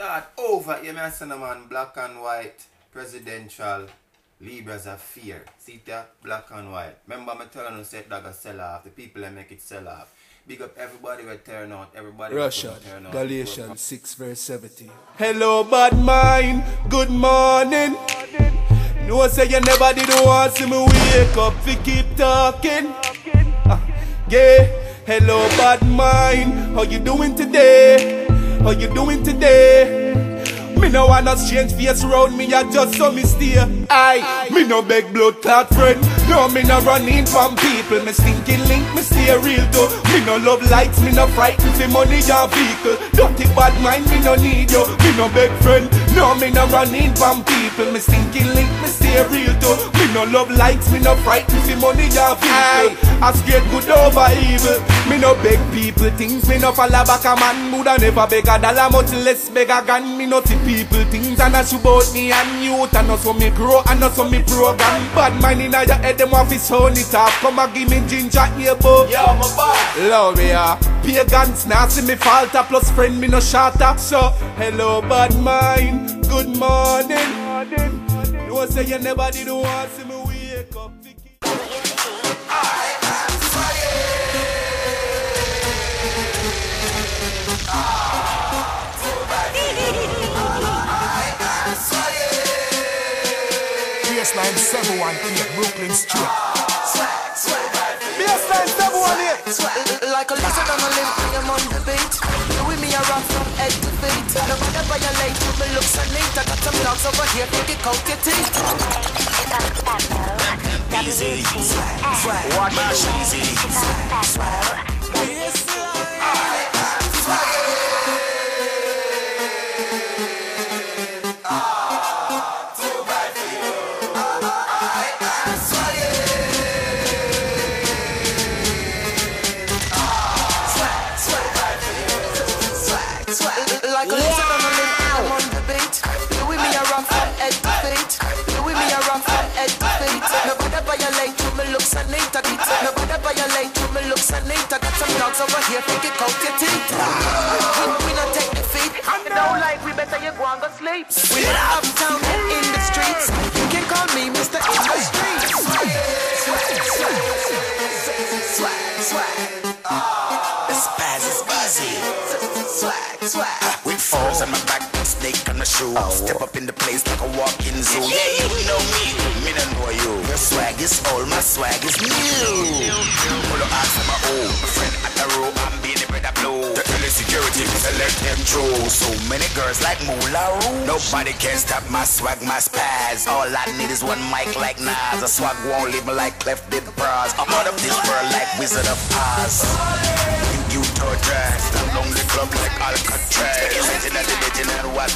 Start over here, my son, man. Black and white, presidential, Libras of fear. See that? Black and white. Remember me telling you say that sell off. The people that make it sell off. Big up everybody will turn out. Everybody Russian, turn out. Galatians 6 verse 17. Hello bad mind, good morning. No say you never did want see me wake up fi keep talking. Yeah, hello bad mind, how you doing today? How you doing today? Me no wanna change face round me, I just saw me steer. Aye, me no beg blood clot friend. No, me no running from people. Me stinking link, me stay real though. Me no love lights, me no frightened for money or vehicle. Dirty bad mind, me no need you. Me no beg friend. No, me no running from people. Me stinking link, me stay real though. Me no love lights, me no frightened for money or vehicle. I scared good over evil. Me no beg people things. Me no follow back a man. Woulda never beg a dollar, much less beg a gun. Me no tip people things and that's about me and youth. And also me grow and also me program. Bad mind in your head, them want to sound it off. Come and give me ginger here, boy. Yo, my boy. Love ya. Pagans now see me falter. Plus friend me no shatter. So, hello bad mind, good morning. You say you never did want to see me wake up. Baseline 718 Brooklyn Street. Baseline 718. Like a lizard on a limb, I am on the beat. You with me, I rock from head to feet. No matter violate, me looks so neat. I got some dogs over here, take it out your teeth. Easy, what much easy. Like a lizard on a limb, I'm on the beat. You with me, I rock from head to feet. You with me, I rock from head to feet. No matter violate, you me looks so neat. No matter violate, you me looks so neat. I got some dogs over here, take it out your teeth. We not take defeat. Don't like we better you go and go sleep. We live uptown in the streets. You can call me Mr. Industry. The spaz is easy. With furs on my back, snake on my shoe. Step up in the place like a walk-in zoo. Yeah, you know me don't know you. Your swag is old, my swag is new. Follow ask my old friend at the row. I'm being the bread of blue. The early security, select them through. So many girls like Moolah. Nobody can stop my swag, my spaz. All I need is one mic like Nas. A swag won't leave me like Clef did bras. I'm out of this world like Wizard of Oz. You to dress, I'm on the club like Alcatraz. Sitting at the bed and what